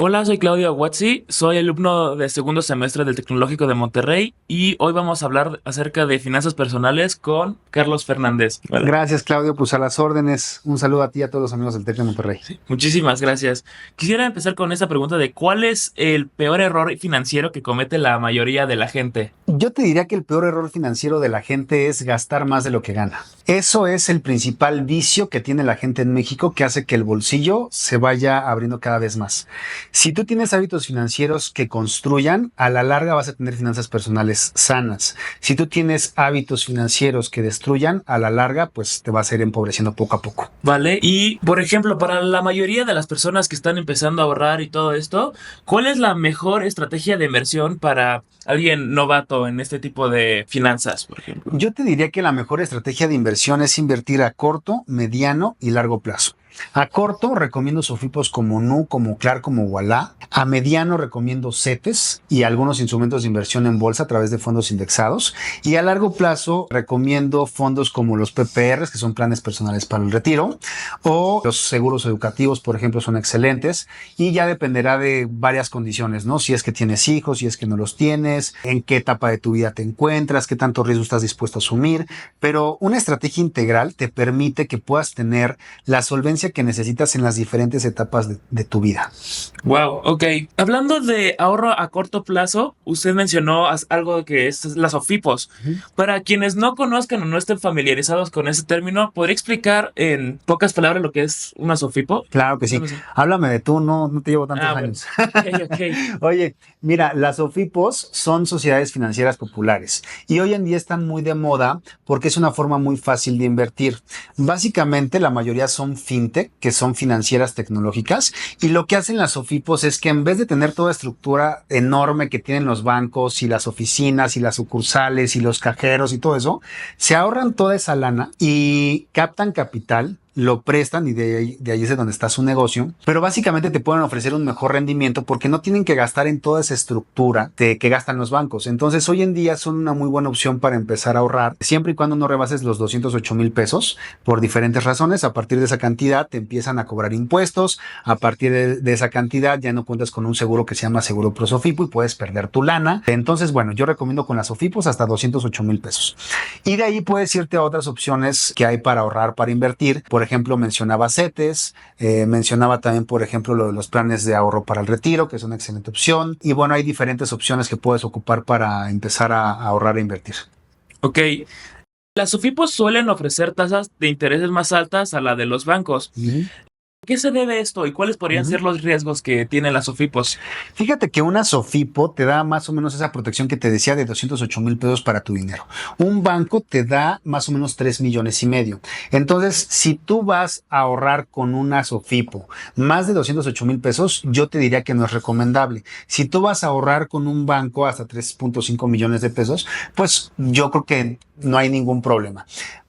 Hola, soy Claudio Aguazzi, soy alumno de segundo semestre del Tecnológico de Monterrey y hoy vamos a hablar acerca de finanzas personales con Carlos Fernández. Hola. Gracias, Claudio, pues a las órdenes. Un saludo a ti y a todos los amigos del TEC de Monterrey. Muchísimas gracias. Quisiera empezar con esta pregunta de ¿cuál es el peor error financiero que comete la mayoría de la gente? Yo te diría que el peor error financiero de la gente es gastar más de lo que gana. Eso es el principal vicio que tiene la gente en México, que hace que el bolsillo se vaya abriendo cada vez más. Si tú tienes hábitos financieros que construyan, a la larga vas a tener finanzas personales sanas. Si tú tienes hábitos financieros que destruyan, a la larga pues te vas a ir empobreciendo poco a poco. ¿Vale? Y, por ejemplo, para la mayoría de las personas que están empezando a ahorrar y todo esto, ¿cuál es la mejor estrategia de inversión para alguien novato en este tipo de finanzas, por ejemplo? Yo te diría que la mejor estrategia de inversión es invertir a corto, mediano y largo plazo. A corto recomiendo sofipos como Nu, como Clar, como Ualá. A mediano recomiendo CETES y algunos instrumentos de inversión en bolsa a través de fondos indexados. Y a largo plazo recomiendo fondos como los PPRs, que son planes personales para el retiro, o los seguros educativos, por ejemplo, son excelentes. Y ya dependerá de varias condiciones, ¿no? Si es que tienes hijos, si es que no los tienes, en qué etapa de tu vida te encuentras, qué tanto riesgo estás dispuesto a asumir. Pero una estrategia integral te permite que puedas tener la solvencia que necesitas en las diferentes etapas de tu vida. Wow, ok. Hablando de ahorro a corto plazo, usted mencionó algo que es las OFIPOS. Para quienes no conozcan o no estén familiarizados con ese término, ¿podría explicar en pocas palabras lo que es una SOFIPO? Claro que sí. No sé. Háblame de tú, no te llevo tantos Bueno. años. Ok, ok. Oye, mira, las OFIPOS son sociedades financieras populares y hoy en día están muy de moda porque es una forma muy fácil de invertir. Básicamente, la mayoría son fintech, que son financieras tecnológicas, y lo que hacen las OFIPOS es que en vez de tener toda estructura enorme que tienen los bancos y las oficinas y las sucursales y los cajeros y todo eso, se ahorran toda esa lana y captan capital, lo prestan y de ahí es de donde está su negocio, pero básicamente te pueden ofrecer un mejor rendimiento porque no tienen que gastar en toda esa estructura que gastan los bancos. Entonces hoy en día son una muy buena opción para empezar a ahorrar, siempre y cuando no rebases los 208,000 pesos por diferentes razones. A partir de esa cantidad te empiezan a cobrar impuestos, a partir de esa cantidad ya no cuentas con un seguro que se llama seguro Prosofipo y puedes perder tu lana. Entonces, bueno, yo recomiendo con las Sofipos hasta 208,000 pesos. Y de ahí puedes irte a otras opciones que hay para ahorrar, para invertir. Por ejemplo, mencionaba CETES, mencionaba también, por ejemplo, los planes de ahorro para el retiro, que es una excelente opción. Y bueno, hay diferentes opciones que puedes ocupar para empezar a ahorrar e invertir. Ok. Las SOFIPOS suelen ofrecer tasas de intereses más altas a la de los bancos. Uh-huh. ¿A qué se debe esto y cuáles podrían ser los riesgos que tienen las SOFIPOS? Fíjate que una Sofipo te da más o menos esa protección que te decía de 208,000 pesos para tu dinero. Un banco te da más o menos 3,5 millones. Entonces, si tú vas a ahorrar con una Sofipo más de 208,000 pesos, yo te diría que no es recomendable. Si tú vas a ahorrar con un banco hasta 3,5 millones de pesos, pues yo creo que no hay ningún problema.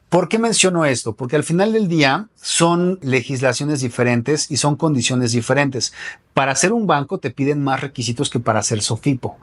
¿Por qué menciono esto? Porque al final del día son legislaciones diferentes y son condiciones diferentes. Para ser un banco te piden más requisitos que para ser Sofipo.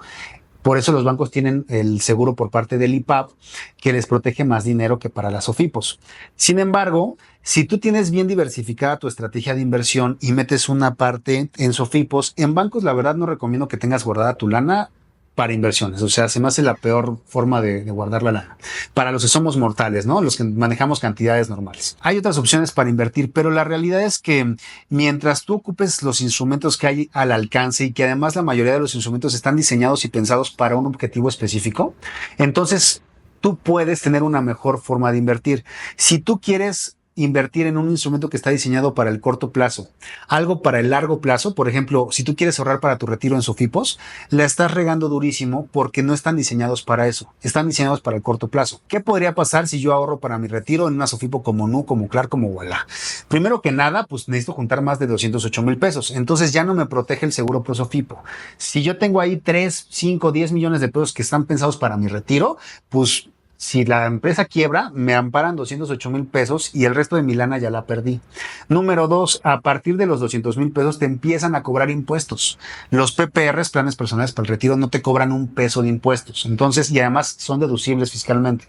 Por eso los bancos tienen el seguro por parte del IPAB, que les protege más dinero que para las Sofipos. Sin embargo, si tú tienes bien diversificada tu estrategia de inversión y metes una parte en Sofipos, en bancos la verdad no recomiendo que tengas guardada tu lana para inversiones. O sea, se me hace la peor forma de guardar la lana. Para los que somos mortales, ¿no? Los que manejamos cantidades normales. Hay otras opciones para invertir, pero la realidad es que mientras tú ocupes los instrumentos que hay al alcance y que además la mayoría de los instrumentos están diseñados y pensados para un objetivo específico, entonces tú puedes tener una mejor forma de invertir. Si tú quieres invertir en un instrumento que está diseñado para el corto plazo, algo para el largo plazo, por ejemplo, si tú quieres ahorrar para tu retiro en Sofipos, la estás regando durísimo porque no están diseñados para eso, están diseñados para el corto plazo. ¿Qué podría pasar si yo ahorro para mi retiro en una Sofipo como Nu, como Clar, como Ualá? Primero que nada, pues necesito juntar más de 208,000 pesos, entonces ya no me protege el seguro Prosofipo. Si yo tengo ahí 3, 5, 10 millones de pesos que están pensados para mi retiro, pues si la empresa quiebra, me amparan 208,000 pesos y el resto de mi lana ya la perdí. Número 2, a partir de los 200,000 pesos te empiezan a cobrar impuestos. Los PPRs, planes personales para el retiro, no te cobran un peso de impuestos. Entonces, y además son deducibles fiscalmente.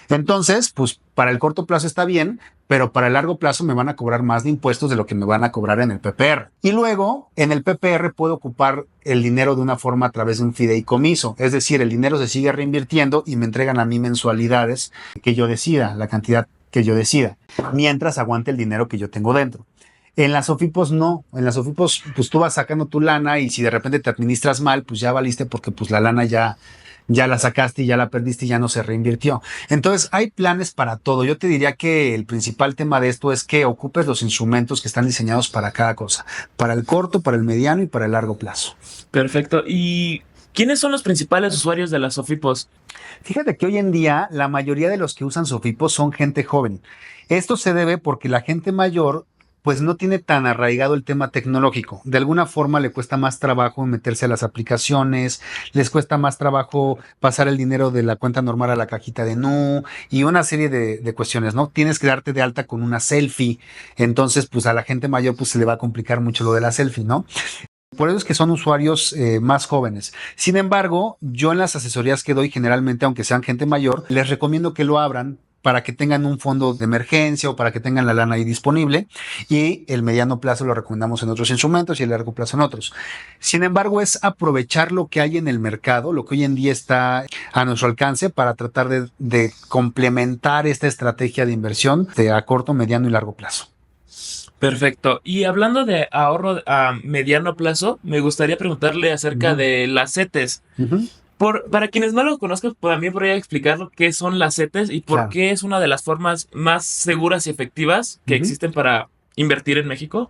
Entonces, pues Para el corto plazo está bien, pero para el largo plazo me van a cobrar más de impuestos de lo que me van a cobrar en el PPR. Y luego, en el PPR puedo ocupar el dinero de una forma a través de un fideicomiso. Es decir, el dinero se sigue reinvirtiendo y me entregan a mí mensualidades que yo decida, la cantidad que yo decida, mientras aguante el dinero que yo tengo dentro. En las OFIPOS no, en las OFIPOS pues tú vas sacando tu lana y si de repente te administras mal, pues ya valiste porque pues la lana ya la sacaste y ya la perdiste y ya no se reinvirtió. Entonces hay planes para todo. Yo te diría que el principal tema de esto es que ocupes los instrumentos que están diseñados para cada cosa, para el corto, para el mediano y para el largo plazo. Perfecto. ¿Y quiénes son los principales usuarios de las SOFIPOS? Fíjate que hoy en día la mayoría de los que usan SOFIPOS son gente joven. Esto se debe porque la gente mayor pues no tiene tan arraigado el tema tecnológico. De alguna forma le cuesta más trabajo meterse a las aplicaciones, les cuesta más trabajo pasar el dinero de la cuenta normal a la cajita de Nu y una serie de cuestiones, ¿no? Tienes que darte de alta con una selfie, entonces pues a la gente mayor pues se le va a complicar mucho lo de la selfie, ¿no? Por eso es que son usuarios más jóvenes. Sin embargo, yo en las asesorías que doy generalmente, aunque sean gente mayor, les recomiendo que lo abran para que tengan un fondo de emergencia o para que tengan la lana ahí disponible y el mediano plazo lo recomendamos en otros instrumentos y el largo plazo en otros. Sin embargo, es aprovechar lo que hay en el mercado, lo que hoy en día está a nuestro alcance para tratar de complementar esta estrategia de inversión a corto, mediano y largo plazo. Perfecto. Y hablando de ahorro a mediano plazo, me gustaría preguntarle acerca de las CETES. Para quienes no lo conozcan, también podría explicar qué son las CETES y por qué es una de las formas más seguras y efectivas que existen para invertir en México.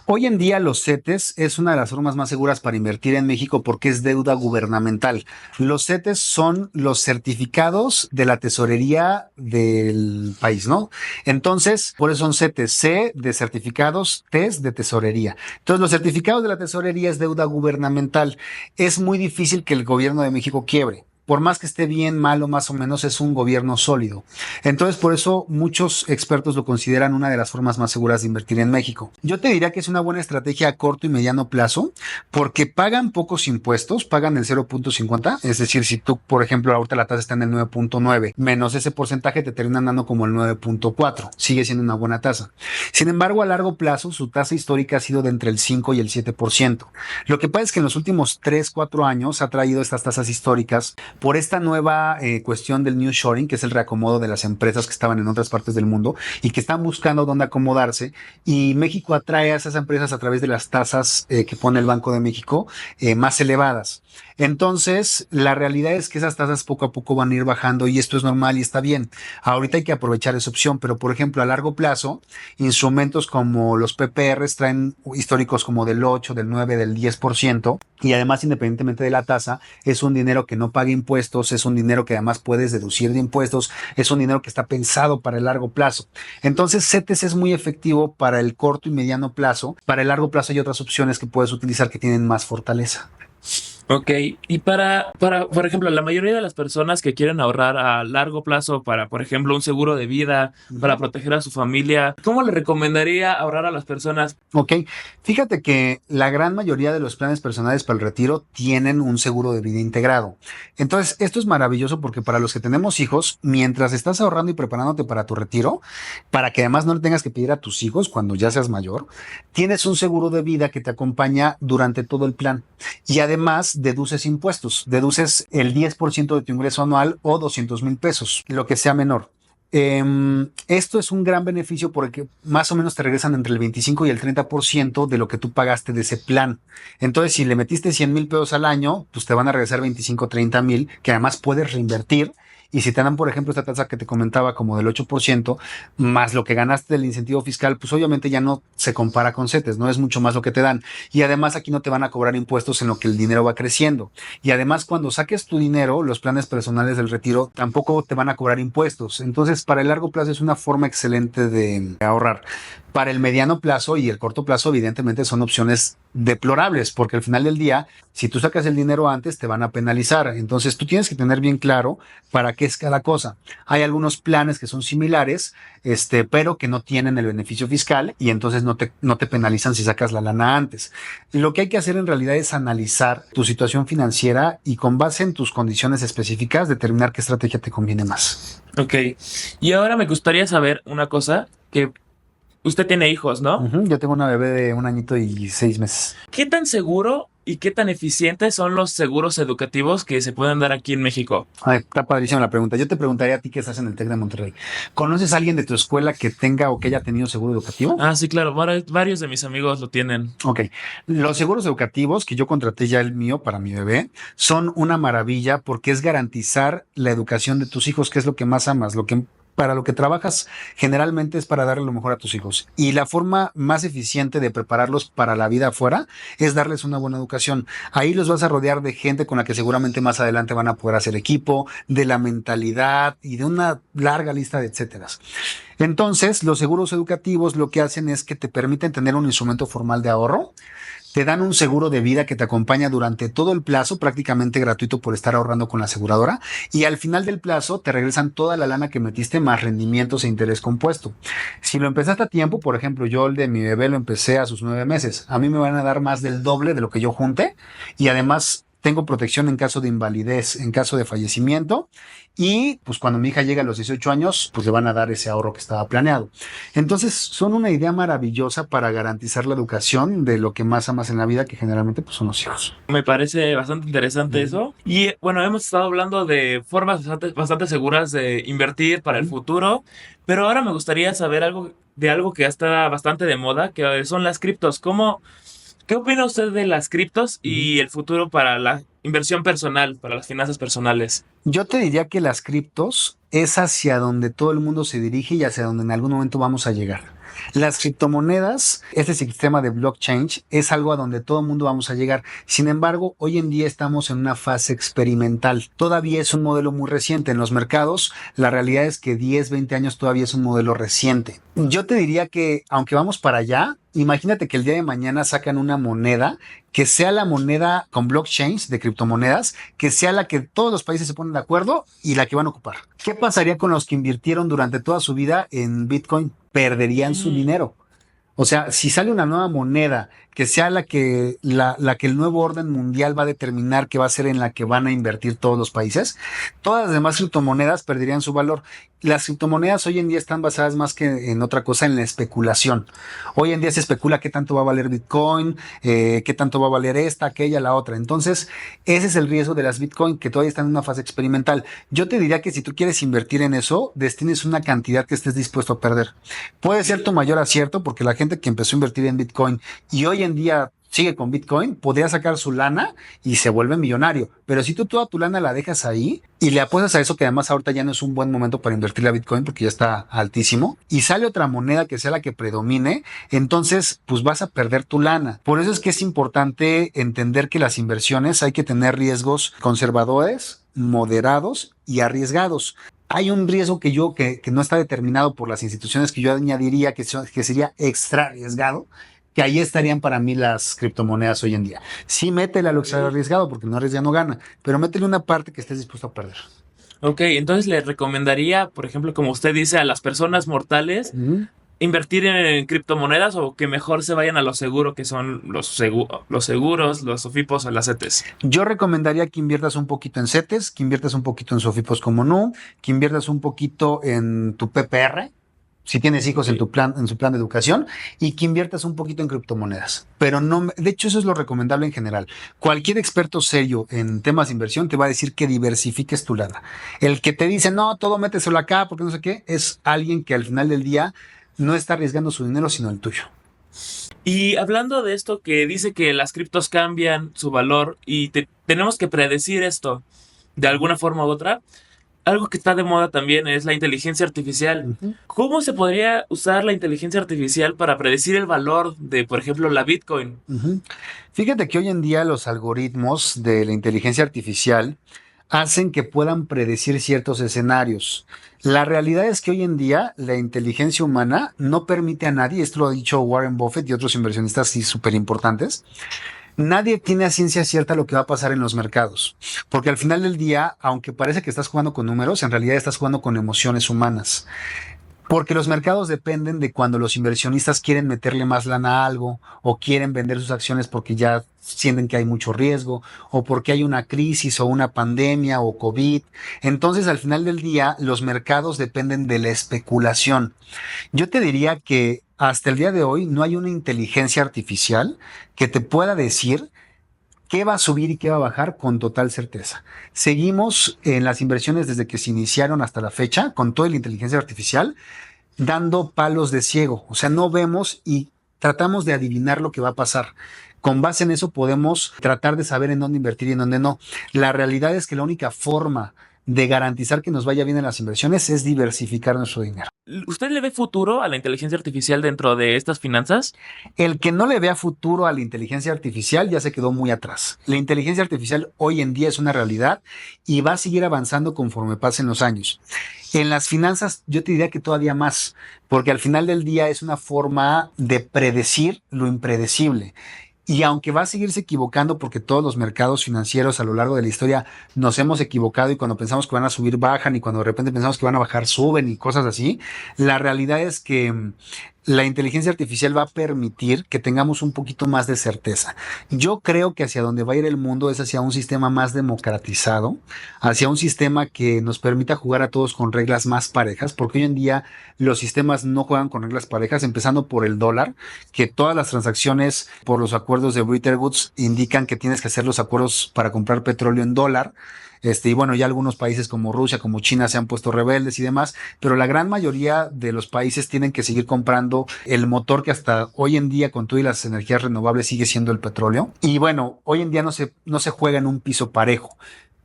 Hoy en día los CETES es una de las formas más seguras para invertir en México porque es deuda gubernamental. Los CETES son los certificados de la tesorería del país, ¿no? Entonces, por eso son CETES, C de certificados, TES de tesorería. Entonces, los certificados de la tesorería es deuda gubernamental. Es muy difícil que el gobierno de México quiebre. Por más que esté bien, malo, más o menos, es un gobierno sólido. Entonces, por eso muchos expertos lo consideran una de las formas más seguras de invertir en México. Yo te diría que es una buena estrategia a corto y mediano plazo porque pagan pocos impuestos, pagan el 0.50. Es decir, si tú, por ejemplo, ahorita la tasa está en el 9.9, menos ese porcentaje te terminan dando como el 9.4. Sigue siendo una buena tasa. Sin embargo, a largo plazo, su tasa histórica ha sido de entre el 5 y el 7%. Lo que pasa es que en los últimos 3, 4 años ha traído estas tasas históricas por esta nueva cuestión del nearshoring, que es el reacomodo de las empresas que estaban en otras partes del mundo y que están buscando dónde acomodarse. Y México atrae a esas empresas a través de las tasas que pone el Banco de México más elevadas. Entonces, la realidad es que esas tasas poco a poco van a ir bajando y esto es normal y está bien. Ahorita hay que aprovechar esa opción, pero por ejemplo, a largo plazo, instrumentos como los PPRs traen históricos como del 8, del 9, del 10% y además, independientemente de la tasa, es un dinero que no paga impuestos, es un dinero que además puedes deducir de impuestos, es un dinero que está pensado para el largo plazo. Entonces, CETES es muy efectivo para el corto y mediano plazo. Para el largo plazo hay otras opciones que puedes utilizar que tienen más fortaleza. Ok, y por ejemplo, la mayoría de las personas que quieren ahorrar a largo plazo para, por ejemplo, un seguro de vida, para proteger a su familia, ¿cómo le recomendaría ahorrar a las personas? Ok, fíjate que la gran mayoría de los planes personales para el retiro tienen un seguro de vida integrado. Entonces, esto es maravilloso porque para los que tenemos hijos, mientras estás ahorrando y preparándote para tu retiro, para que además no le tengas que pedir a tus hijos cuando ya seas mayor, tienes un seguro de vida que te acompaña durante todo el plan. Y además deduces impuestos, deduces el 10% de tu ingreso anual o 200,000 pesos, lo que sea menor. Esto es un gran beneficio porque más o menos te regresan entre el 25 y el 30% de lo que tú pagaste de ese plan. Entonces, si le metiste 100,000 pesos al año, pues te van a regresar 25, 30,000, que además puedes reinvertir. Y si te dan, por ejemplo, esta tasa que te comentaba como del 8%, más lo que ganaste del incentivo fiscal, pues obviamente ya no se compara con CETES, no es mucho más lo que te dan. Y además aquí no te van a cobrar impuestos en lo que el dinero va creciendo. Y además cuando saques tu dinero, los planes personales del retiro tampoco te van a cobrar impuestos. Entonces, para el largo plazo es una forma excelente de ahorrar. Para el mediano plazo y el corto plazo, evidentemente, son opciones deplorables, porque al final del día, si tú sacas el dinero antes, te van a penalizar. Entonces, tú tienes que tener bien claro para qué es cada cosa. Hay algunos planes que son similares, pero que no tienen el beneficio fiscal y entonces no te penalizan si sacas la lana antes. Lo que hay que hacer en realidad es analizar tu situación financiera y con base en tus condiciones específicas, determinar qué estrategia te conviene más. Ok. Y ahora me gustaría saber una cosa, que usted tiene hijos, ¿no? Yo tengo una bebé de 1 añito y 6 meses. ¿Qué tan seguro y qué tan eficientes son los seguros educativos que se pueden dar aquí en México? Ay, está padrísima la pregunta. Yo te preguntaría a ti que estás en el TEC de Monterrey. ¿Conoces a alguien de tu escuela que tenga o que haya tenido seguro educativo? Ah, sí, claro, varios de mis amigos lo tienen. Ok. Los seguros educativos, que yo contraté ya el mío para mi bebé, son una maravilla porque es garantizar la educación de tus hijos, que es lo que más amas, para lo que trabajas generalmente es para darle lo mejor a tus hijos. Y la forma más eficiente de prepararlos para la vida afuera es darles una buena educación. Ahí los vas a rodear de gente con la que seguramente más adelante van a poder hacer equipo, de la mentalidad y de una larga lista de etcéteras. Entonces, los seguros educativos lo que hacen es que te permiten tener un instrumento formal de ahorro. Te dan un seguro de vida que te acompaña durante todo el plazo, prácticamente gratuito por estar ahorrando con la aseguradora. Y al final del plazo te regresan toda la lana que metiste más rendimientos e interés compuesto. Si lo empezaste a tiempo, por ejemplo, yo el de mi bebé lo empecé a sus 9 meses. A mí me van a dar más del doble de lo que yo junte. Y además tengo protección en caso de invalidez, en caso de fallecimiento. Y pues cuando mi hija llegue a los 18 años, pues le van a dar ese ahorro que estaba planeado. Entonces son una idea maravillosa para garantizar la educación de lo que más amas en la vida, que generalmente pues son los hijos. Me parece bastante interesante eso. Y bueno, hemos estado hablando de formas bastante seguras de invertir para el futuro, pero ahora me gustaría saber algo que ya está bastante de moda, que son las criptos. ¿Qué opina usted de las criptos y el futuro para la inversión personal, para las finanzas personales? Yo te diría que las criptos es hacia donde todo el mundo se dirige y hacia donde en algún momento vamos a llegar. Las criptomonedas, este sistema de blockchain, es algo a donde todo el mundo vamos a llegar. Sin embargo, hoy en día estamos en una fase experimental. Todavía es un modelo muy reciente. En los mercados, la realidad es que 10, 20 años todavía es un modelo reciente. Yo te diría que, aunque vamos para allá, imagínate que el día de mañana sacan una moneda que sea la moneda con blockchains de criptomonedas, que sea la que todos los países se ponen de acuerdo y la que van a ocupar. ¿Qué pasaría con los que invirtieron durante toda su vida en Bitcoin? Perderían su dinero. O sea, si sale una nueva moneda que sea la que el nuevo orden mundial va a determinar que va a ser en la que van a invertir todos los países, todas las demás criptomonedas perderían su valor. Las criptomonedas hoy en día están basadas más que en otra cosa en la especulación. Hoy en día se especula qué tanto va a valer Bitcoin, qué tanto va a valer esta, aquella, la otra. Entonces, ese es el riesgo de las Bitcoin, que todavía están en una fase experimental. Yo te diría que si tú quieres invertir en eso, destines una cantidad que estés dispuesto a perder. Puede ser tu mayor acierto, porque la gente que empezó a invertir en Bitcoin y hoy en día sigue con Bitcoin, podría sacar su lana y se vuelve millonario. Pero si tú toda tu lana la dejas ahí y le apuestas a eso, que además ahorita ya no es un buen momento para invertir a Bitcoin porque ya está altísimo, y sale otra moneda que sea la que predomine, entonces pues vas a perder tu lana. Por eso es que es importante entender que las inversiones hay que tener riesgos conservadores, moderados y arriesgados. Hay un riesgo que no está determinado por las instituciones, que yo añadiría que sería extra arriesgado, que ahí estarían para mí las criptomonedas hoy en día. Sí, métele a lo extra arriesgado, porque no arriesga no gana, pero métele una parte que estés dispuesto a perder. Ok, entonces le recomendaría, por ejemplo, como usted dice, a las personas mortales invertir en criptomonedas o que mejor se vayan a lo seguro, que son los seguros, los SOFIPOS o las CETES. Yo recomendaría que inviertas un poquito en CETES, que inviertas un poquito en SOFIPOS como NU, que inviertas un poquito en tu PPR, si tienes hijos Sí. en su plan de educación, y que inviertas un poquito en criptomonedas. Pero no, de hecho, eso es lo recomendable en general. Cualquier experto serio en temas de inversión te va a decir que diversifiques tu lana. El que te dice, no, todo méteselo acá porque no sé qué, es alguien que al final del día no está arriesgando su dinero, sino el tuyo. Y hablando de esto que dice que las criptos cambian su valor y tenemos que predecir esto de alguna forma u otra, algo que está de moda también es la inteligencia artificial. Ujú. ¿Cómo se podría usar la inteligencia artificial para predecir el valor de, por ejemplo, la Bitcoin? Ujú. Fíjate que hoy en día los algoritmos de la inteligencia artificial hacen que puedan predecir ciertos escenarios. La realidad es que hoy en día la inteligencia humana no permite a nadie, esto lo ha dicho Warren Buffett y otros inversionistas sí súper importantes, nadie tiene a ciencia cierta lo que va a pasar en los mercados, porque al final del día, aunque parece que estás jugando con números, en realidad estás jugando con emociones humanas. Porque los mercados dependen de cuando los inversionistas quieren meterle más lana a algo o quieren vender sus acciones porque ya sienten que hay mucho riesgo o porque hay una crisis o una pandemia o COVID. Entonces, al final del día, los mercados dependen de la especulación. Yo te diría que hasta el día de hoy no hay una inteligencia artificial que te pueda decir qué va a subir y qué va a bajar con total certeza. Seguimos en las inversiones desde que se iniciaron hasta la fecha con toda la inteligencia artificial dando palos de ciego. O sea, no vemos y tratamos de adivinar lo que va a pasar. Con base en eso podemos tratar de saber en dónde invertir y en dónde no. La realidad es que la única forma de garantizar que nos vaya bien en las inversiones es diversificar nuestro dinero. ¿Usted le ve futuro a la inteligencia artificial dentro de estas finanzas? El que no le vea futuro a la inteligencia artificial ya se quedó muy atrás. La inteligencia artificial hoy en día es una realidad y va a seguir avanzando conforme pasen los años. En las finanzas yo te diría que todavía más, porque al final del día es una forma de predecir lo impredecible. Y aunque va a seguirse equivocando porque todos los mercados financieros a lo largo de la historia nos hemos equivocado y cuando pensamos que van a subir bajan y cuando de repente pensamos que van a bajar suben y cosas así, la realidad es que la inteligencia artificial va a permitir que tengamos un poquito más de certeza. Yo creo que hacia donde va a ir el mundo es hacia un sistema más democratizado, hacia un sistema que nos permita jugar a todos con reglas más parejas, porque hoy en día los sistemas no juegan con reglas parejas, empezando por el dólar, que todas las transacciones por los acuerdos de Bretton Woods indican que tienes que hacer los acuerdos para comprar petróleo en dólar. Y bueno, ya algunos países como Rusia, como China se han puesto rebeldes y demás, pero la gran mayoría de los países tienen que seguir comprando el motor que hasta hoy en día con todo y las energías renovables sigue siendo el petróleo. Y bueno, hoy en día no se juega en un piso parejo,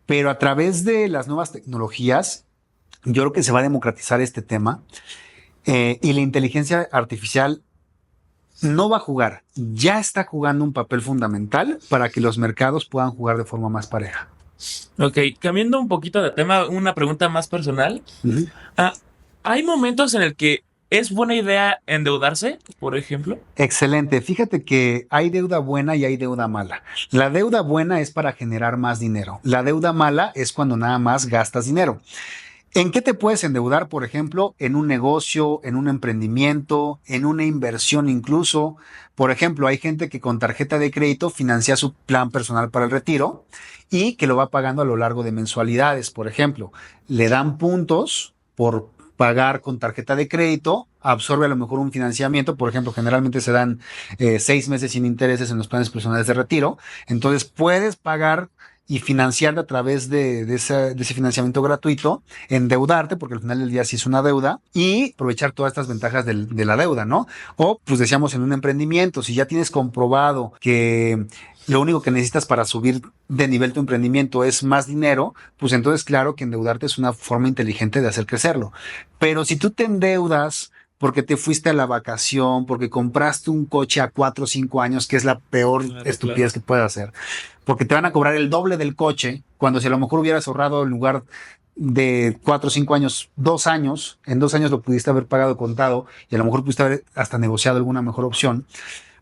pero a través de las nuevas tecnologías, yo creo que se va a democratizar este tema y la inteligencia artificial no va a jugar, ya está jugando un papel fundamental para que los mercados puedan jugar de forma más pareja. Ok, cambiando un poquito de tema, una pregunta más personal. Uh-huh. Ah, ¿hay momentos en el que es buena idea endeudarse, por ejemplo? Excelente. Fíjate que hay deuda buena y hay deuda mala. La deuda buena es para generar más dinero. La deuda mala es cuando nada más gastas dinero. ¿En qué te puedes endeudar? Por ejemplo, en un negocio, en un emprendimiento, en una inversión incluso. Por ejemplo, hay gente que con tarjeta de crédito financia su plan personal para el retiro y que lo va pagando a lo largo de mensualidades. Por ejemplo, le dan puntos por pagar con tarjeta de crédito, absorbe a lo mejor un financiamiento. Por ejemplo, generalmente se dan 6 meses sin intereses en los planes personales de retiro. Entonces puedes pagar y financiarte a través de ese financiamiento gratuito, endeudarte, porque al final del día sí es una deuda, y aprovechar todas estas ventajas de la deuda, ¿no? O, pues decíamos, en un emprendimiento, si ya tienes comprobado que lo único que necesitas para subir de nivel tu emprendimiento es más dinero, pues entonces claro que endeudarte es una forma inteligente de hacer crecerlo. Pero si tú te endeudas porque te fuiste a la vacación, porque compraste un coche a 4 o 5 años, que es la peor estupidez que puedes hacer, porque te van a cobrar el doble del coche, cuando si a lo mejor hubieras ahorrado en lugar de 4 o 5 años, 2 años, en 2 años lo pudiste haber pagado contado y a lo mejor pudiste haber hasta negociado alguna mejor opción,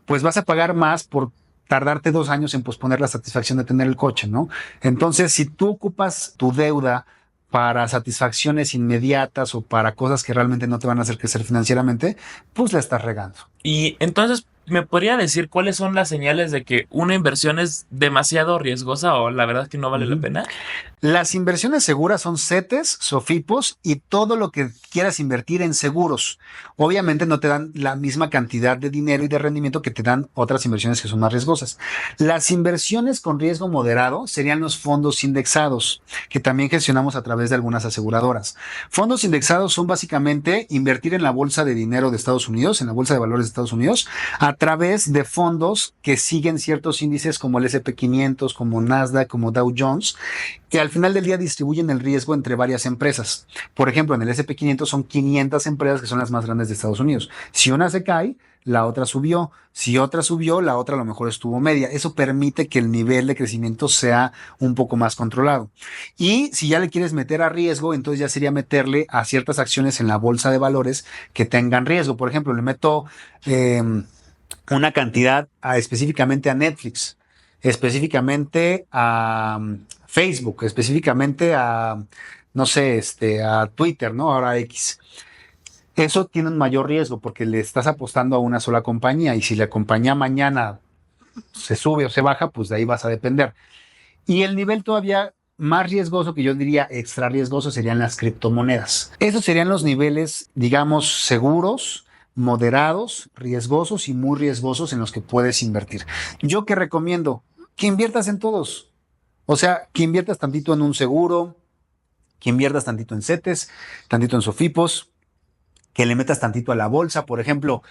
pues vas a pagar más por tardarte 2 años en posponer la satisfacción de tener el coche, ¿no? Entonces, si tú ocupas tu deuda para satisfacciones inmediatas o para cosas que realmente no te van a hacer crecer financieramente, pues la estás regando. Y entonces, ¿me podría decir cuáles son las señales de que una inversión es demasiado riesgosa o la verdad es que no vale la pena? Las inversiones seguras son CETES, SOFIPOS y todo lo que quieras invertir en seguros. Obviamente no te dan la misma cantidad de dinero y de rendimiento que te dan otras inversiones que son más riesgosas. Las inversiones con riesgo moderado serían los fondos indexados, que también gestionamos a través de algunas aseguradoras. Fondos indexados son básicamente invertir en la bolsa de dinero de Estados Unidos, en la bolsa de valores de Estados Unidos, a través de fondos que siguen ciertos índices como el S&P 500, como Nasdaq, como Dow Jones, que al final del día distribuyen el riesgo entre varias empresas. Por ejemplo, en el S&P 500 son 500 empresas que son las más grandes de Estados Unidos. Si una se cae, la otra subió. Si otra subió, la otra a lo mejor estuvo media. Eso permite que el nivel de crecimiento sea un poco más controlado. Y si ya le quieres meter a riesgo, entonces ya sería meterle a ciertas acciones en la bolsa de valores que tengan riesgo. Por ejemplo, le meto una cantidad específicamente a Netflix, específicamente a Facebook, específicamente a, no sé, a Twitter, ¿no? Ahora X. Eso tiene un mayor riesgo porque le estás apostando a una sola compañía y si la compañía mañana se sube o se baja, pues de ahí vas a depender. Y el nivel todavía más riesgoso, que yo diría extra riesgoso, serían las criptomonedas. Esos serían los niveles, digamos, seguros, moderados, riesgosos y muy riesgosos en los que puedes invertir. Yo que recomiendo que inviertas en todos. O sea, que inviertas tantito en un seguro, que inviertas tantito en CETES, tantito en SOFIPOS, que le metas tantito a la bolsa. Por ejemplo,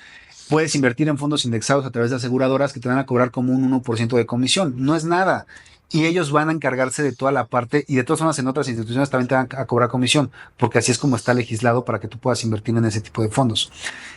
puedes invertir en fondos indexados a través de aseguradoras que te van a cobrar como un 1% de comisión. No es nada. Y ellos van a encargarse de toda la parte y de todas formas en otras instituciones también te van a cobrar comisión, porque así es como está legislado para que tú puedas invertir en ese tipo de fondos.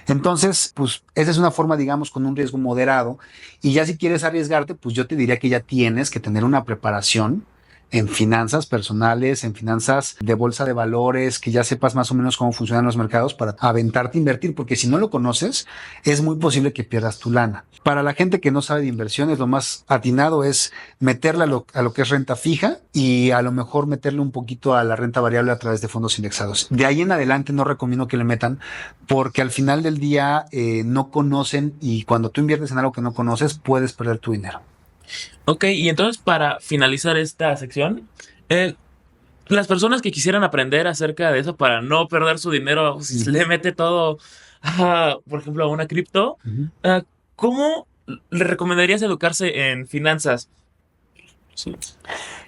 Entonces, pues esa es una forma, digamos, con un riesgo moderado. Y ya si quieres arriesgarte, pues yo te diría que ya tienes que tener una preparación en finanzas personales, en finanzas de bolsa de valores, que ya sepas más o menos cómo funcionan los mercados para aventarte a invertir, porque si no lo conoces, es muy posible que pierdas tu lana. Para la gente que no sabe de inversiones, lo más atinado es meterla a lo que es renta fija y a lo mejor meterle un poquito a la renta variable a través de fondos indexados. De ahí en adelante no recomiendo que le metan, porque al final del día no conocen y cuando tú inviertes en algo que no conoces, puedes perder tu dinero. Ok, y entonces para finalizar esta sección, las personas que quisieran aprender acerca de eso para no perder su dinero, si se le mete todo, por ejemplo, a una cripto, Ujú. ¿cómo le recomendarías educarse en finanzas? Sí.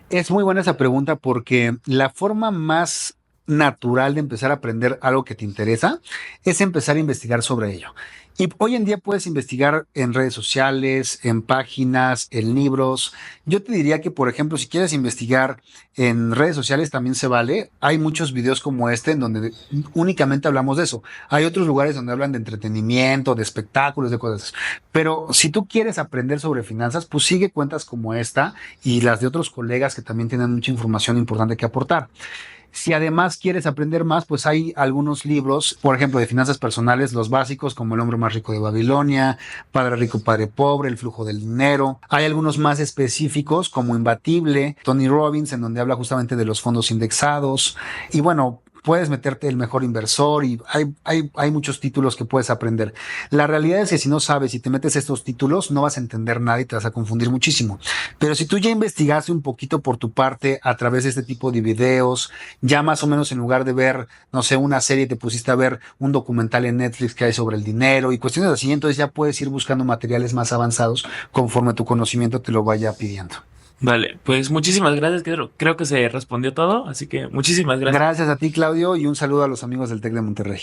Es muy buena esa pregunta porque la forma más natural de empezar a aprender algo que te interesa es empezar a investigar sobre ello. Y hoy en día puedes investigar en redes sociales, en páginas, en libros. Yo te diría que, por ejemplo, si quieres investigar en redes sociales también se vale. Hay muchos videos como este en donde únicamente hablamos de eso. Hay otros lugares donde hablan de entretenimiento, de espectáculos, de cosas. Pero si tú quieres aprender sobre finanzas, pues sigue cuentas como esta y las de otros colegas que también tienen mucha información importante que aportar. Si además quieres aprender más, pues hay algunos libros, por ejemplo, de finanzas personales, los básicos como El hombre más rico de Babilonia, Padre rico, padre pobre, El flujo del dinero. Hay algunos más específicos como Imbatible, Tony Robbins, en donde habla justamente de los fondos indexados. Y bueno, puedes meterte el mejor inversor y hay muchos títulos que puedes aprender. La realidad es que si no sabes y te metes estos títulos, no vas a entender nada y te vas a confundir muchísimo. Pero si tú ya investigaste un poquito por tu parte a través de este tipo de videos, ya más o menos en lugar de ver, no sé, una serie, te pusiste a ver un documental en Netflix que hay sobre el dinero y cuestiones así, entonces ya puedes ir buscando materiales más avanzados conforme tu conocimiento te lo vaya pidiendo. Vale, pues muchísimas gracias, creo que se respondió todo, así que muchísimas gracias. Gracias a ti, Claudio, y un saludo a los amigos del TEC de Monterrey.